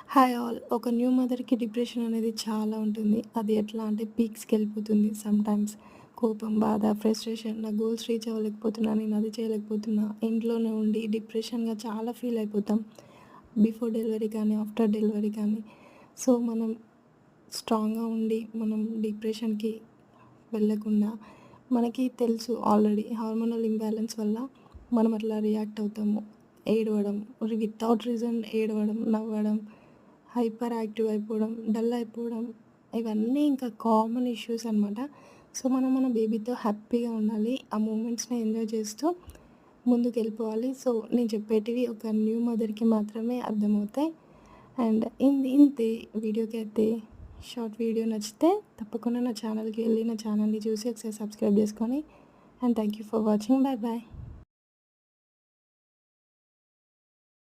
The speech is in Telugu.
Hi all. ఒక న్యూ మదర్‌కి డిప్రెషన్ అనేది చాలా ఉంటుంది. అది ఎట్లా అంటే పీక్స్‌కెళ్ళిపోతుంది సమ్‌టైమ్స్. కోపం, బాధ, ఫ్రస్ట్రేషన్, నా గోల్స్ రీచ్ అవ్వలేకపోతున్నా, నేను అది చేయలేకపోతున్నా, ఇంట్లోనే ఉండి డిప్రెషన్‌గా చాలా ఫీల్ అయిపోతాం. బిఫోర్ డెలివరీ కానీ, ఆఫ్టర్ డెలివరీ కానీ. సో, మనం స్ట్రాంగ్‌గా ఉండి మనం డిప్రెషన్‌కి వెళ్ళకుండా మనకి తెలుసు ఆల్రెడీ హార్మోనల్ ఇంబాలెన్స్ వల్ల మనం అట్లా రియాక్ట్ అవుతాము. ఏడవడం, వితౌట్ రీజన్ ఏడవడం, నవ్వడం, హైపర్ యాక్టివ్ అయిపోవడం, డల్ అయిపోవడం, ఇవన్నీ ఇంకా కామన్ ఇష్యూస్ అనమాట. సో, మనం మన బేబీతో హ్యాపీగా ఉండాలి. ఆ మూమెంట్స్‌ని ఎంజాయ్ చేస్తూ ముందుకెళ్ళిపోవాలి. సో, నేను చెప్పేటివి ఒక న్యూ మదర్‌కి మాత్రమే అర్థమవుతాయి. అండ్ ఇంతే. వీడియోకైతే షార్ట్ వీడియో నచ్చితే తప్పకుండా నా ఛానల్‌కి వెళ్ళి నా ఛానల్‌ని చూసి ఒకసారి సబ్స్క్రైబ్ చేసుకొని. And thank you for watching. Bye bye.